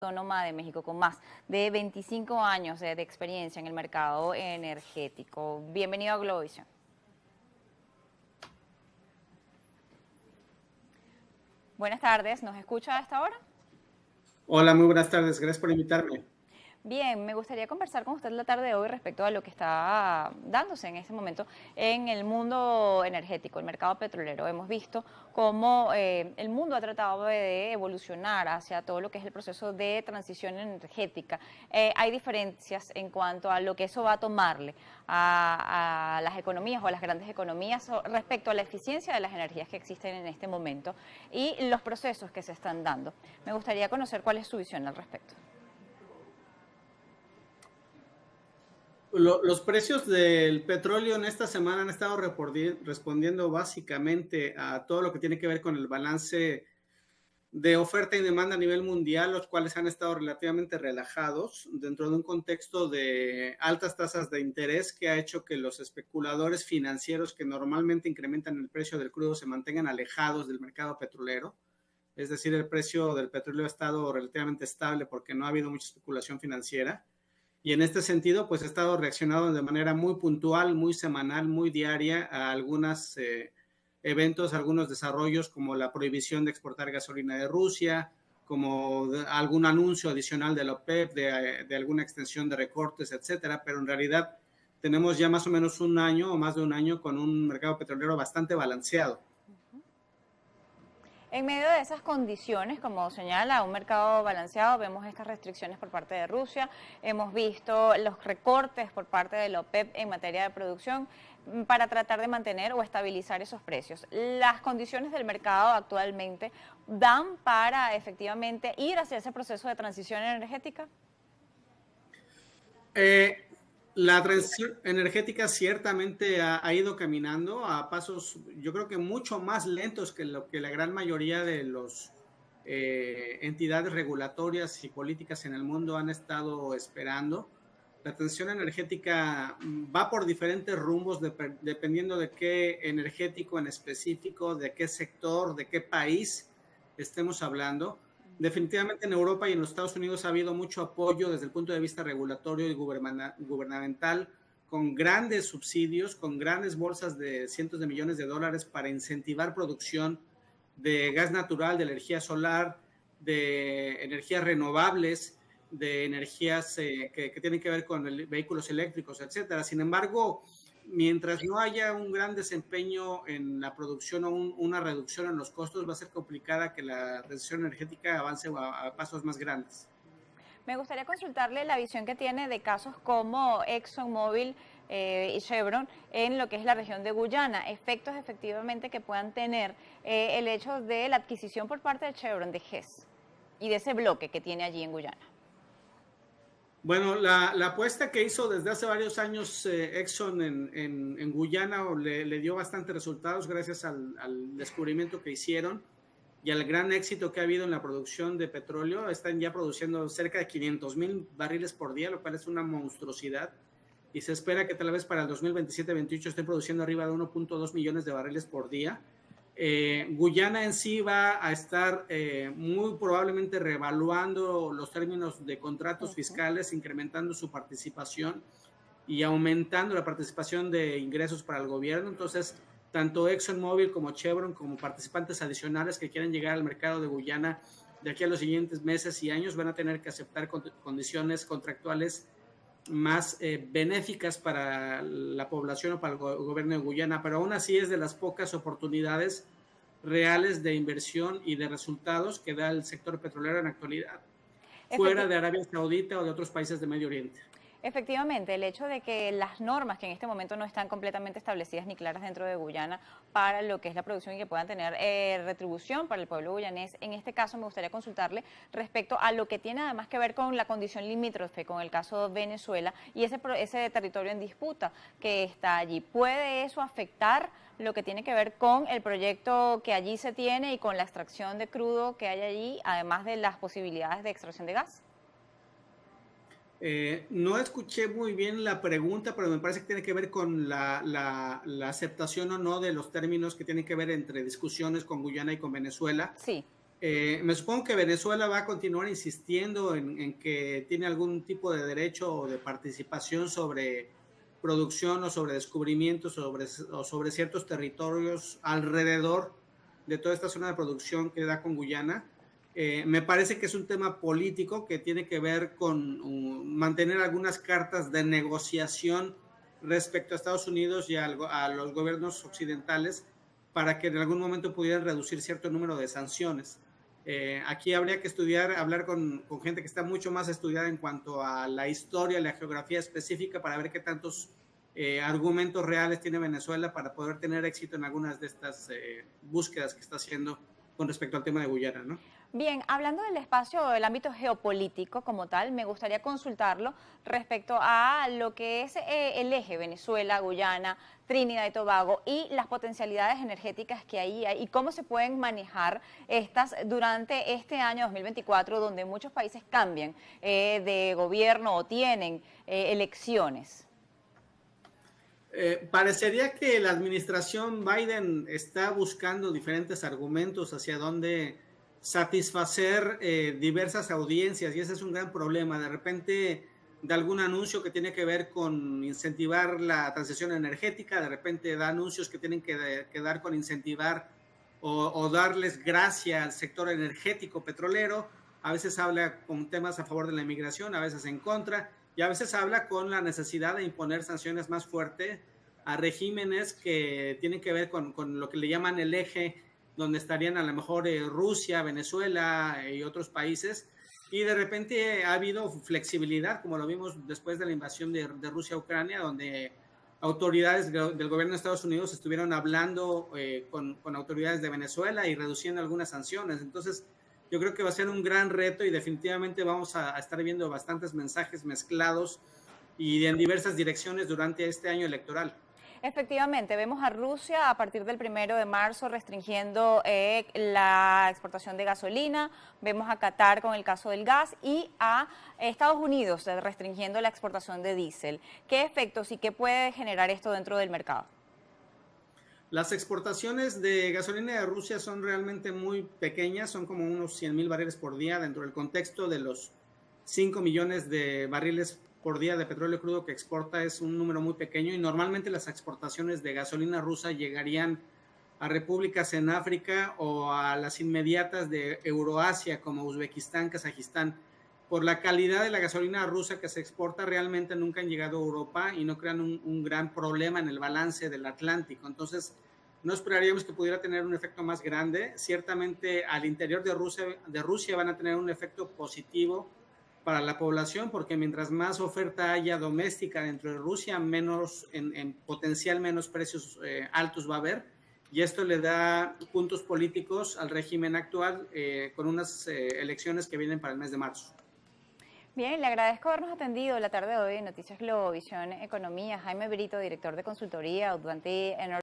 Autónoma de México con más de 25 años de experiencia en el mercado energético. Bienvenido a Globovisión. Buenas tardes, ¿nos escucha a esta hora? Hola, muy buenas tardes. Gracias por invitarme. Bien, me gustaría conversar con usted la tarde de hoy respecto a lo que está dándose en este momento en el mundo energético, el mercado petrolero. Hemos visto cómo el mundo ha tratado de evolucionar hacia todo lo que es el proceso de transición energética. Hay diferencias en cuanto a lo que eso va a tomarle a las economías o a las grandes economías respecto a la eficiencia de las energías que existen en este momento y los procesos que se están dando. Me gustaría conocer cuál es su visión al respecto. Los precios del petróleo en esta semana han estado respondiendo básicamente a todo lo que tiene que ver con el balance de oferta y demanda a nivel mundial, los cuales han estado relativamente relajados dentro de un contexto de altas tasas de interés que ha hecho que los especuladores financieros que normalmente incrementan el precio del crudo se mantengan alejados del mercado petrolero. Es decir, el precio del petróleo ha estado relativamente estable porque no ha habido mucha especulación financiera. Y en este sentido, pues ha estado reaccionando de manera muy puntual, muy semanal, muy diaria a algunos eventos, algunos desarrollos como la prohibición de exportar gasolina de Rusia, como algún anuncio adicional de la OPEP, de alguna extensión de recortes, etcétera. Pero en realidad tenemos ya más o menos un año o más de un año con un mercado petrolero bastante balanceado. En medio de esas condiciones, como señala, un mercado balanceado, vemos estas restricciones por parte de Rusia, hemos visto los recortes por parte de la OPEP en materia de producción para tratar de mantener o estabilizar esos precios. ¿Las condiciones del mercado actualmente dan para efectivamente ir hacia ese proceso de transición energética? Eh, la transición energética ciertamente ha ido caminando a pasos, yo creo que mucho más lentos que lo que la gran mayoría de los entidades regulatorias y políticas en el mundo han estado esperando. La transición energética va por diferentes rumbos dependiendo de qué energético en específico, de qué sector, de qué país estemos hablando. Definitivamente en Europa y en los Estados Unidos ha habido mucho apoyo desde el punto de vista regulatorio y gubernamental, con grandes subsidios, con grandes bolsas de cientos de millones de dólares para incentivar producción de gas natural, de energía solar, de energías renovables, de energías que tienen que ver con vehículos eléctricos, etcétera. Sin embargo, mientras no haya un gran desempeño en la producción o una reducción en los costos, va a ser complicada que la transición energética avance a pasos más grandes. Me gustaría consultarle la visión que tiene de casos como ExxonMobil y Chevron en lo que es la región de Guyana, efectos efectivamente que puedan tener el hecho de la adquisición por parte de Chevron de Hess y de ese bloque que tiene allí en Guyana. Bueno, la apuesta que hizo desde hace varios años Exxon en Guyana le dio bastantes resultados gracias al descubrimiento que hicieron y al gran éxito que ha habido en la producción de petróleo. Están ya produciendo cerca de 500,000 barriles por día, lo cual es una monstruosidad. Y se espera que tal vez para el 2027-28 estén produciendo arriba de 1.2 millones de barriles por día. Guyana en sí va a estar muy probablemente reevaluando los términos de contratos fiscales, incrementando su participación y aumentando la participación de ingresos para el gobierno. Entonces, tanto ExxonMobil como Chevron, como participantes adicionales que quieran llegar al mercado de Guyana de aquí a los siguientes meses y años, van a tener que aceptar condiciones contractuales más benéficas para la población o para el gobierno de Guyana, pero aún así es de las pocas oportunidades reales de inversión y de resultados que da el sector petrolero en la actualidad, fuera de Arabia Saudita o de otros países de Medio Oriente. Efectivamente, el hecho de que las normas que en este momento no están completamente establecidas ni claras dentro de Guyana para lo que es la producción y que puedan tener retribución para el pueblo guyanés, en este caso me gustaría consultarle respecto a lo que tiene además que ver con la condición limítrofe, con el caso de Venezuela y ese territorio en disputa que está allí. ¿Puede eso afectar lo que tiene que ver con el proyecto que allí se tiene y con la extracción de crudo que hay allí, además de las posibilidades de extracción de gas? No escuché muy bien la pregunta, pero me parece que tiene que ver con la aceptación o no de los términos que tienen que ver entre discusiones con Guyana y con Venezuela. Sí. Me supongo que Venezuela va a continuar insistiendo en que tiene algún tipo de derecho o de participación sobre producción o sobre descubrimientos o sobre ciertos territorios alrededor de toda esta zona de producción que da con Guyana. Me parece que es un tema político que tiene que ver con mantener algunas cartas de negociación respecto a Estados Unidos y a los gobiernos occidentales para que en algún momento pudieran reducir cierto número de sanciones. Aquí habría que estudiar, hablar con gente que está mucho más estudiada en cuanto a la historia, la geografía específica, para ver qué tantos argumentos reales tiene Venezuela para poder tener éxito en algunas de estas búsquedas que está haciendo con respecto al tema de Guyana, ¿no? Bien, hablando del espacio, del ámbito geopolítico como tal, me gustaría consultarlo respecto a lo que es el eje Venezuela, Guyana, Trinidad y Tobago y las potencialidades energéticas que ahí hay y cómo se pueden manejar estas durante este año 2024, donde muchos países cambian de gobierno o tienen elecciones. Parecería que la administración Biden está buscando diferentes argumentos hacia dónde satisfacer diversas audiencias y ese es un gran problema. De repente, de algún anuncio que tiene que ver con incentivar la transición energética, de repente da anuncios que tienen que dar con incentivar o darles gracia al sector energético petrolero. A veces habla con temas a favor de la inmigración, a veces en contra y a veces habla con la necesidad de imponer sanciones más fuertes a regímenes que tienen que ver con lo que le llaman el eje, donde estarían a lo mejor Rusia, Venezuela y otros países. Y de repente ha habido flexibilidad, como lo vimos después de la invasión de Rusia a Ucrania, donde autoridades del gobierno de Estados Unidos estuvieron hablando con autoridades de Venezuela y reduciendo algunas sanciones. Entonces, yo creo que va a ser un gran reto y definitivamente vamos a estar viendo bastantes mensajes mezclados y en diversas direcciones durante este año electoral. Efectivamente, vemos a Rusia a partir del 1 de marzo restringiendo la exportación de gasolina, vemos a Qatar con el caso del gas y a Estados Unidos restringiendo la exportación de diésel. ¿Qué efectos y qué puede generar esto dentro del mercado? Las exportaciones de gasolina de Rusia son realmente muy pequeñas, son como unos 100,000 barriles por día dentro del contexto de los 5 millones de barriles por día de petróleo crudo que exporta. Es un número muy pequeño y normalmente las exportaciones de gasolina rusa llegarían a repúblicas en África o a las inmediatas de Euroasia como Uzbekistán, Kazajistán. Por la calidad de la gasolina rusa que se exporta, realmente nunca han llegado a Europa y no crean un gran problema en el balance del Atlántico. Entonces, no esperaríamos que pudiera tener un efecto más grande. Ciertamente, al interior de Rusia van a tener un efecto positivo para la población, porque mientras más oferta haya doméstica dentro de Rusia, menos en potencial menos precios altos va a haber, y esto le da puntos políticos al régimen actual con unas elecciones que vienen para el mes de marzo. Bien, le agradezco habernos atendido la tarde de hoy en Noticias Globovisión Economía. Jaime Brito, director de consultoría Udvanti